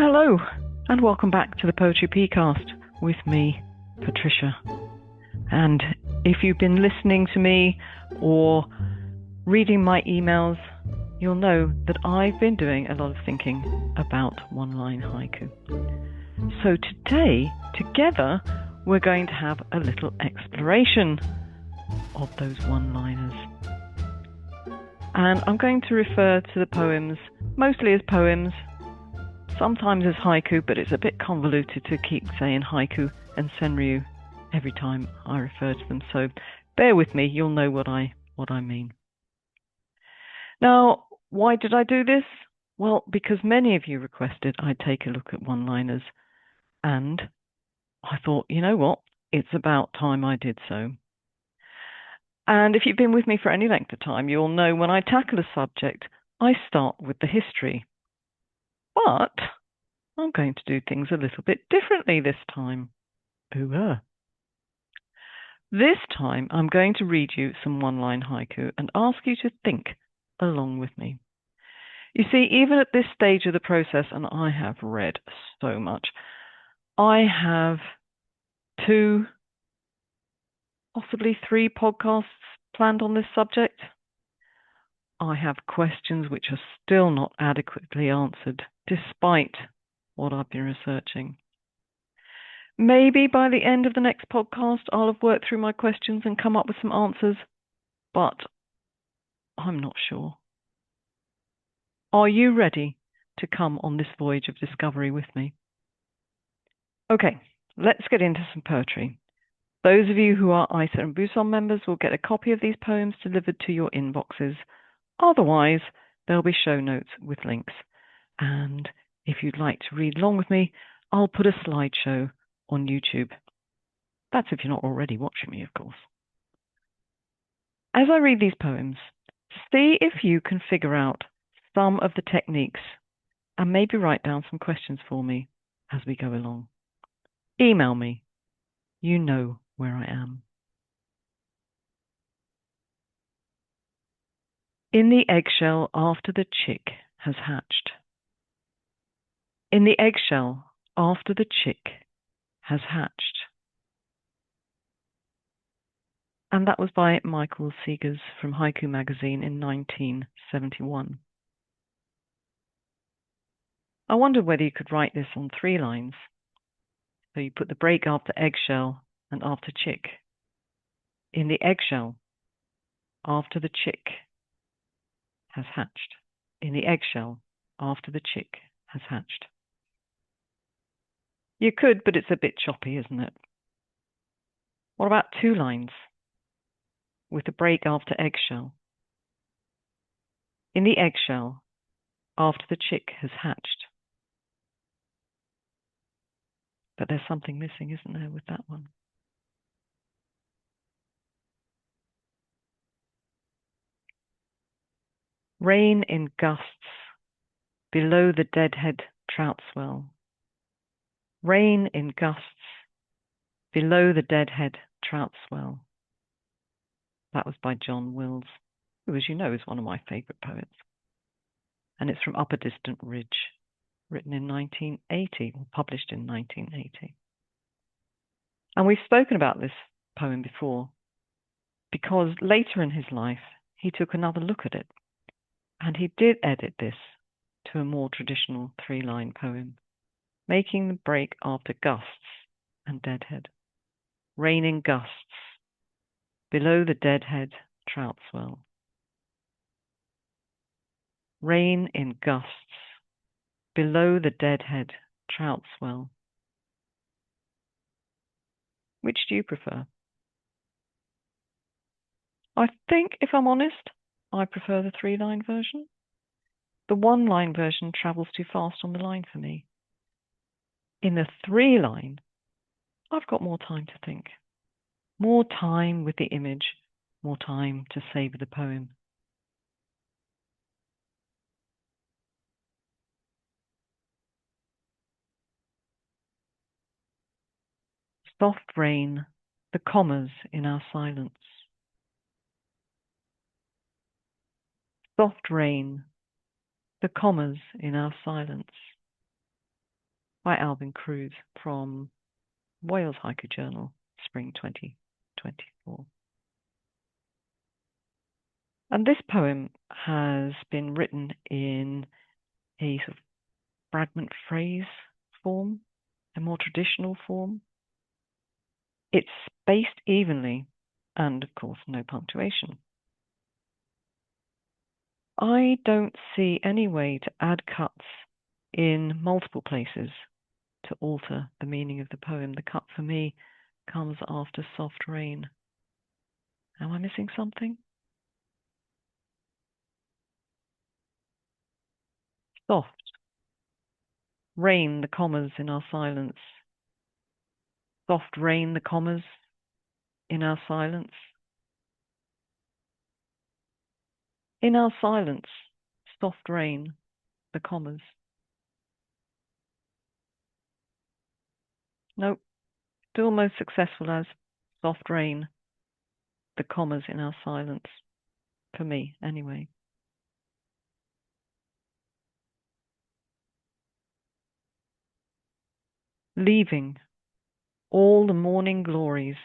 Hello, and welcome back to the Poetry Pea Podcast with me, Patricia. And if you've been listening to me or reading my emails, you'll know that I've been doing a lot of thinking about one-line haiku. So today, together, we're going to have a little exploration of those one-liners. And I'm going to refer to the poems mostly as poems, sometimes as haiku, but it's a bit convoluted to keep saying haiku and senryū every time I refer to them. So bear with me, you'll know what I mean. Now, why did I do this? Well, because many of you requested I take a look at one-liners, and I thought, you know what, it's about time I did so. And if you've been with me for any length of time, you'll know when I tackle a subject, I start with the history. But I'm going to do things a little bit differently this time. This time, I'm going to read you some one-line haiku and ask you to think along with me. You see, even at this stage of the process, and I have read so much, I have 2, possibly 3 podcasts planned on this subject. I have questions which are still not adequately answered, despite what I've been researching. Maybe by the end of the next podcast, I'll have worked through my questions and come up with some answers, but I'm not sure. Are you ready to come on this voyage of discovery with me? Okay, let's get into some poetry. Those of you who are ISA and Busan members will get a copy of these poems delivered to your inboxes. Otherwise, there'll be show notes with links. And if you'd like to read along with me, I'll put a slideshow on YouTube. That's if you're not already watching me, of course. As I read these poems, see if you can figure out some of the techniques and maybe write down some questions for me as we go along. Email me. You know where I am. In the eggshell after the chick has hatched. In the eggshell after the chick has hatched. And that was by Michael Segers from Haiku magazine in 1971. I wondered whether you could write this on 3 lines. So you put the break after eggshell and after chick. In the eggshell after the chick has hatched. In the eggshell after the chick has hatched. You could, but it's a bit choppy, isn't it? What about 2 lines with a break after eggshell? In the eggshell after the chick has hatched. But there's something missing, isn't there, with that one? Rain in gusts below the deadhead trout swell. Rain in gusts below the deadhead trout swell. That was by John Wills, who, as you know, is one of my favourite poets. And it's from Up a Distant Ridge, written in 1980, or published in 1980. And we've spoken about this poem before, because later in his life, he took another look at it, and he did edit this to a more traditional 3-line poem, making the break after gusts and deadhead. Rain in gusts below the deadhead trout swell. Rain in gusts below the deadhead trout swell. Which do you prefer? I think, if I'm honest, I prefer the 3-line version. The 1-line version travels too fast on the line for me. In the 3-line, I've got more time to think. More time with the image, more time to savour the poem. Soft rain, the commas in our silence. Soft rain, the commas in our silence. by Alvin Cruz from Wales Haiku Journal, Spring 2024. And this poem has been written in a sort of fragment phrase form, a more traditional form. It's spaced evenly and, of course, no punctuation. I don't see any way to add cuts in multiple places to alter the meaning of the poem. The cut for me comes after soft rain. Am I missing something? Soft. Rain, the commas in our silence. Soft rain, the commas in our silence. In our silence, soft rain, the commas. Nope. Still most successful as soft rain, the commas in our silence. For me, anyway. Leaving all the morning glories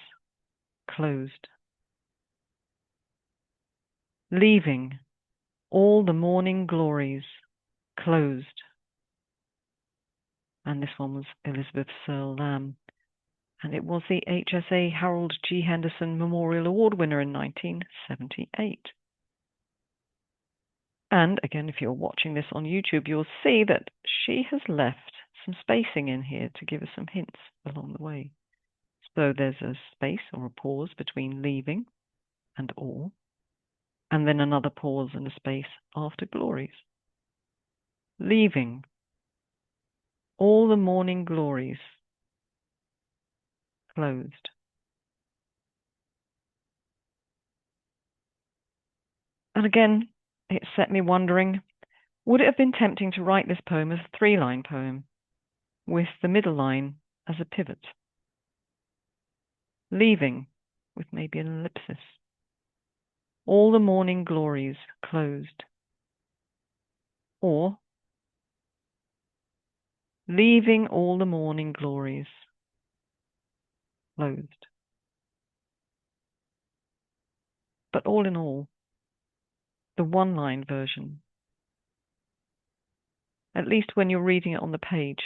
closed. Leaving all the morning glories closed. And this one was Elizabeth Searle Lamb. And it was the HSA Harold G. Henderson Memorial Award winner in 1978. And again, if you're watching this on YouTube, you'll see that she has left some spacing in here to give us some hints along the way. So there's a space or a pause between leaving and all, and then another pause and a space after glories. Leaving all the morning glories closed. And again, it set me wondering, would it have been tempting to write this poem as a 3-line poem, with the middle line as a pivot? Leaving, with maybe an ellipsis. All the morning glories closed. Or, leaving all the morning glories closed. But all in all, the 1-line version, at least when you're reading it on the page,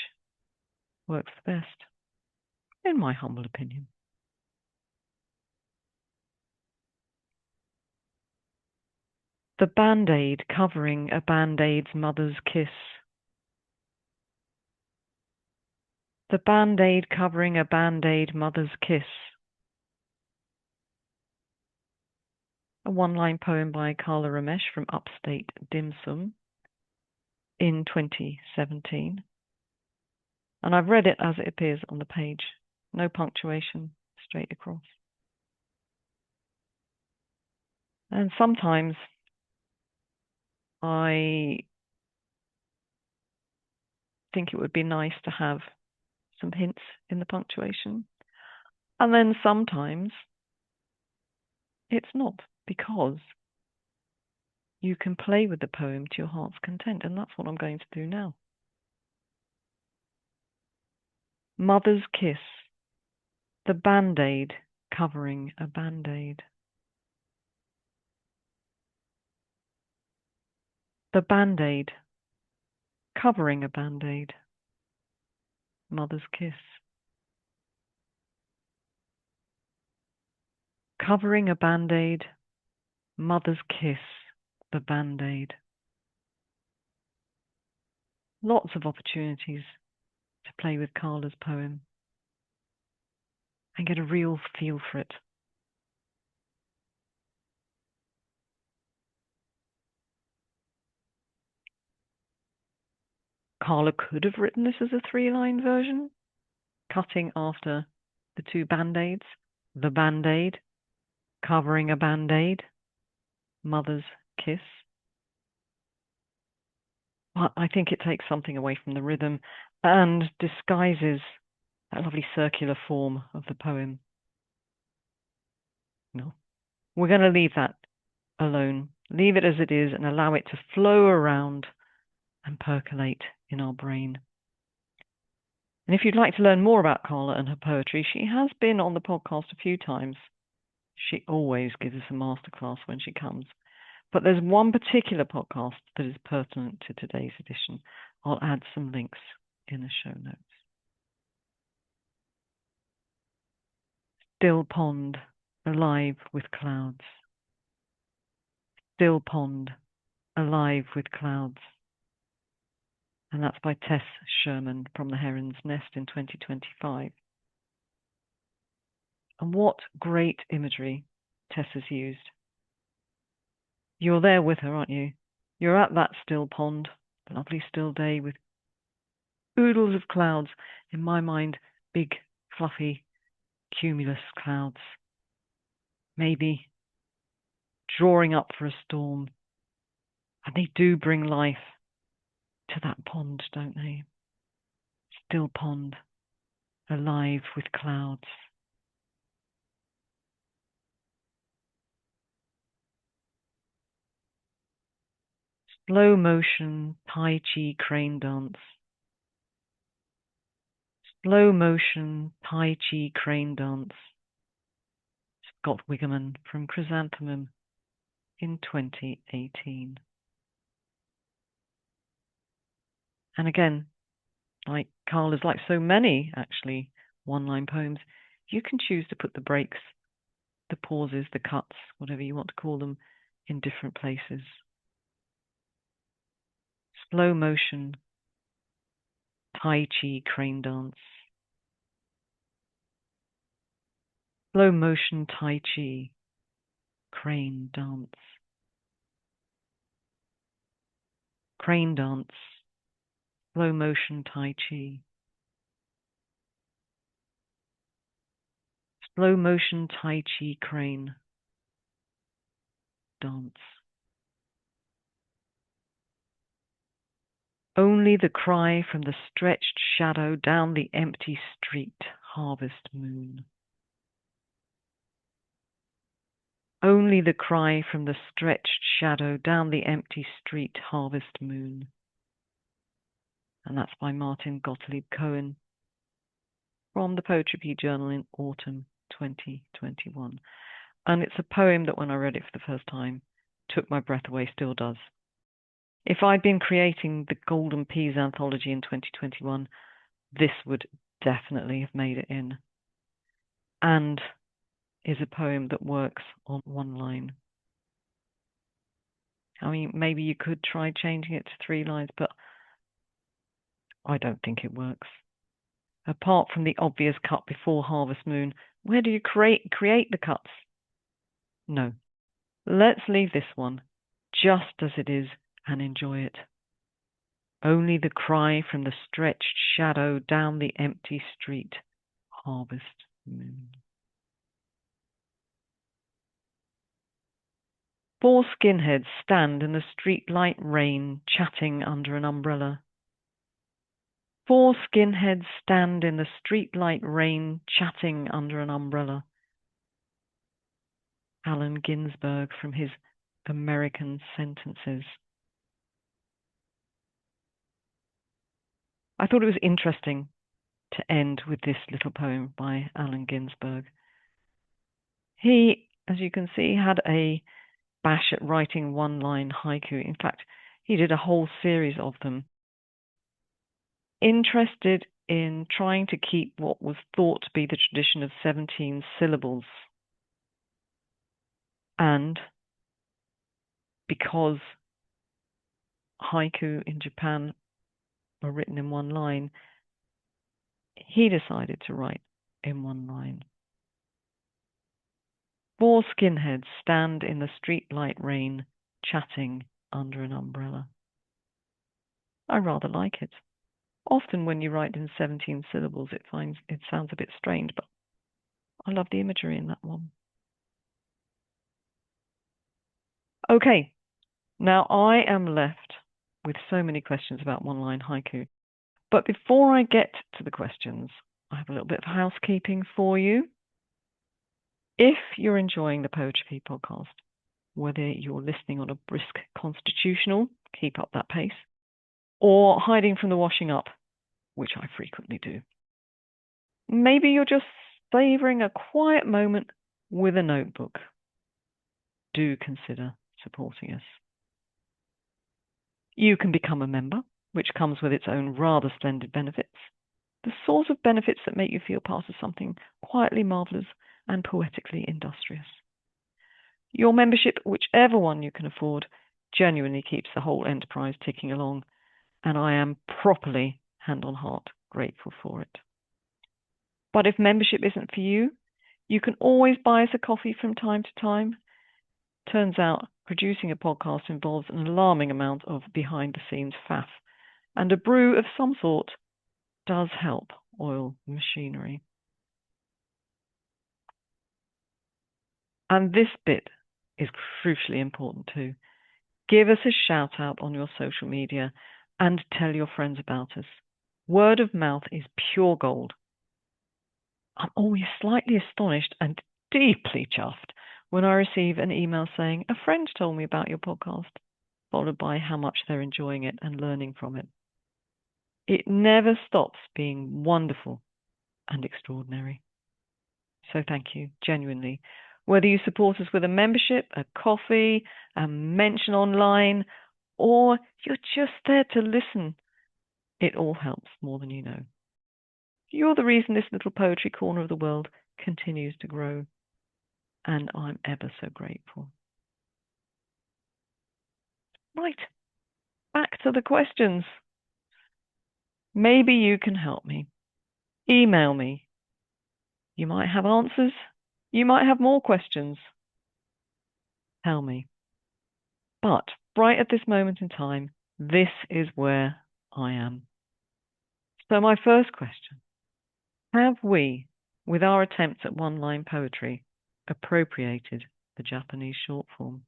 works the best, in my humble opinion. The band-aid covering a band-aid's mother's kiss. The band-aid covering a band-aid mother's kiss. A 1-line poem by Carla Ramesh from Upstate Dim Sum in 2017. And I've read it as it appears on the page. No punctuation, straight across. And sometimes I think it would be nice to have some hints in the punctuation. And then sometimes it's not, because you can play with the poem to your heart's content, and that's what I'm going to do now. Mother's kiss, the band-aid covering a band-aid. The band-aid covering a band-aid. Mother's kiss. Covering a band-aid. Mother's kiss, the band-aid. Lots of opportunities to play with Carla's poem and get a real feel for it. Carla could have written this as a 3-line version, cutting after the 2 band-aids, the band-aid, covering a band-aid, mother's kiss. But I think it takes something away from the rhythm and disguises that lovely circular form of the poem. No, we're going to leave that alone. Leave it as it is and allow it to flow around and percolate in our brain. And if you'd like to learn more about Carla and her poetry, she has been on the podcast a few times. She always gives us a masterclass when she comes. But there's one particular podcast that is pertinent to today's edition. I'll add some links in the show notes. Still pond, alive with clouds. Still pond, alive with clouds. And that's by Tess Sherman from The Heron's Nest in 2025. And what great imagery Tess has used. You're there with her, aren't you? You're at that still pond, lovely still day with oodles of clouds. In my mind, big, fluffy, cumulus clouds. Maybe drawing up for a storm. And they do bring life to that pond, don't they? Still pond, alive with clouds. Slow motion Tai Chi crane dance. Slow motion Tai Chi crane dance. Scott Wigerman from Chrysanthemum in 2018. And again, like Carla's, like so many actually one-line poems, you can choose to put the breaks, the pauses, the cuts, whatever you want to call them, in different places. Slow motion Tai Chi crane dance. Slow motion Tai Chi crane dance. Crane dance. Slow motion Tai Chi. Slow motion Tai Chi crane dance. Only the cry from the stretched shadow down the empty street, harvest moon. Only the cry from the stretched shadow down the empty street, harvest moon. And that's by Martin Gottlieb Cohen from the Poetry Pea Journal in autumn 2021. And it's a poem that when I read it for the first time, took my breath away, still does. If I'd been creating the Golden Peas anthology in 2021, this would definitely have made it in. And is a poem that works on one line. I mean, maybe you could try changing it to 3 lines, but I don't think it works. Apart from the obvious cut before harvest moon, where do you create the cuts? No. Let's leave this one just as it is and enjoy it. Only the cry from the stretched shadow down the empty street, harvest moon. 4 skinheads stand in the streetlight rain, chatting under an umbrella. 4 skinheads stand in the streetlight rain, chatting under an umbrella. Allen Ginsberg from his American Sentences. I thought it was interesting to end with this little poem by Allen Ginsberg. He, as you can see, had a bash at writing one-line haiku. In fact, he did a whole series of them. Interested in trying to keep what was thought to be the tradition of 17 syllables. And because haiku in Japan are written in 1 line, he decided to write in 1 line. 4 skinheads stand in the streetlight rain, chatting under an umbrella. I rather like it. Often when you write in 17 syllables, it sounds a bit strange, but I love the imagery in that one. Okay, now I am left with so many questions about one-line haiku. But before I get to the questions, I have a little bit of housekeeping for you. If you're enjoying the Poetry Pea podcast, whether you're listening on a brisk constitutional, keep up that pace, or hiding from the washing up, which I frequently do, Maybe you're just savoring a quiet moment with a notebook. Do consider supporting us. You can become a member, which comes with its own rather splendid benefits. The sort of benefits that make you feel part of something quietly marvellous and poetically industrious. Your membership, whichever one you can afford, genuinely keeps the whole enterprise ticking along, and I am properly, hand on heart, grateful for it. But if membership isn't for you, you can always buy us a coffee from time to time. Turns out producing a podcast involves an alarming amount of behind-the-scenes faff, and a brew of some sort does help oil machinery. And this bit is crucially important too. Give us a shout out on your social media and tell your friends about us. Word of mouth is pure gold. I'm always slightly astonished and deeply chuffed when I receive an email saying, a friend told me about your podcast, followed by how much they're enjoying it and learning from it. It never stops being wonderful and extraordinary. So thank you, genuinely. Whether you support us with a membership, a coffee, a mention online, or you're just there to listen, it all helps more than you know. You're the reason this little poetry corner of the world continues to grow, and I'm ever so grateful. Right, back to the questions. Maybe you can help me. Email me. You might have answers. You might have more questions. Tell me. But right at this moment in time, this is where I am. So my first question, have we, with our attempts at one-line poetry, appropriated the Japanese short form?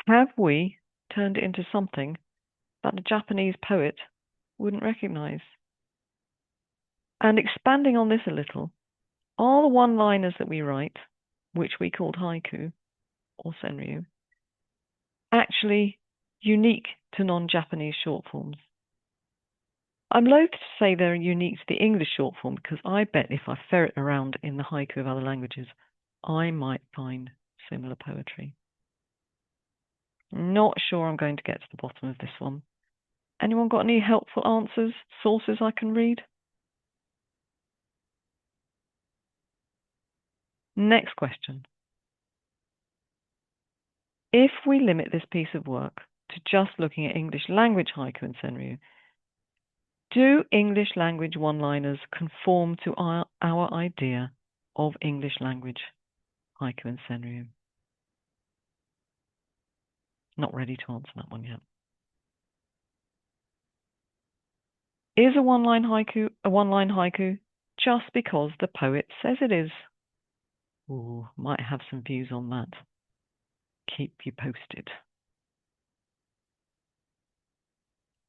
Have we turned it into something that a Japanese poet wouldn't recognize? And expanding on this a little, are the one-liners that we write, which we called haiku or senryū, actually unique to non-Japanese short forms? I'm loath to say they're unique to the English short form because I bet if I ferret around in the haiku of other languages, I might find similar poetry. Not sure I'm going to get to the bottom of this one. Anyone got any helpful answers, sources I can read? Next question. If we limit this piece of work to just looking at English language haiku and senryū, do English language one-liners conform to our idea of English language haiku and senryū? Not ready to answer that one yet. Is a one-line haiku just because the poet says it is? Ooh, might have some views on that. Keep you posted.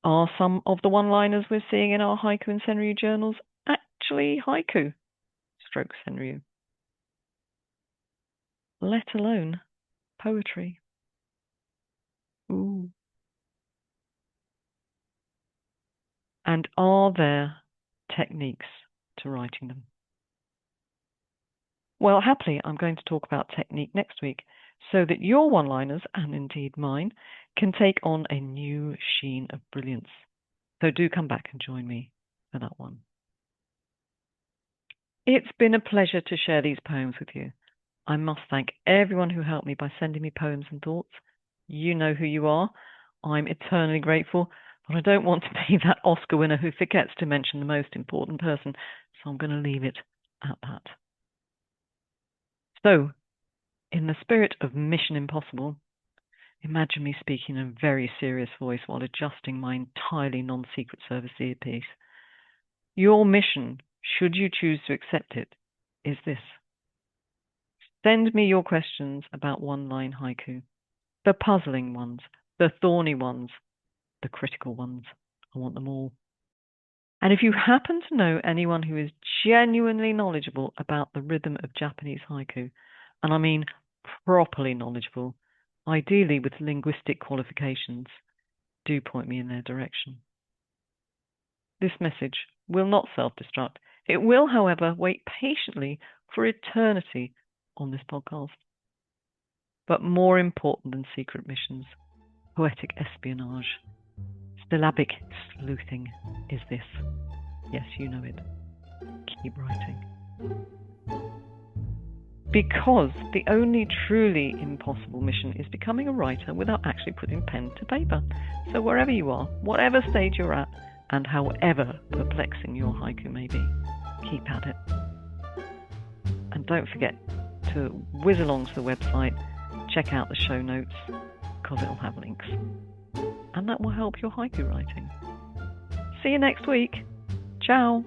Are some of the one-liners we're seeing in our haiku and senryū journals actually haiku stroke senryū? Let alone poetry. Ooh. And are there techniques to writing them? Well, happily, I'm going to talk about technique next week so that your one-liners, and indeed mine, can take on a new sheen of brilliance. So do come back and join me for that one. It's been a pleasure to share these poems with you. I must thank everyone who helped me by sending me poems and thoughts. You know who you are. I'm eternally grateful, but I don't want to be that Oscar winner who forgets to mention the most important person, so I'm going to leave it at that. So, in the spirit of Mission Impossible, imagine me speaking in a very serious voice while adjusting my entirely non-Secret Service earpiece. Your mission, should you choose to accept it, is this. Send me your questions about one-line haiku. The puzzling ones, the thorny ones, the critical ones. I want them all. And if you happen to know anyone who is genuinely knowledgeable about the rhythm of Japanese haiku, and I mean properly knowledgeable, ideally with linguistic qualifications, do point me in their direction. This message will not self-destruct. It will, however, wait patiently for eternity on this podcast. But more important than secret missions, poetic espionage, syllabic sleuthing is this. Yes, you know it. Keep writing. Because the only truly impossible mission is becoming a writer without actually putting pen to paper. So wherever you are, whatever stage you're at, and however perplexing your haiku may be, keep at it. And don't forget to whiz along to the website, check out the show notes, because it'll have links. And that will help your haiku writing. See you next week. Ciao.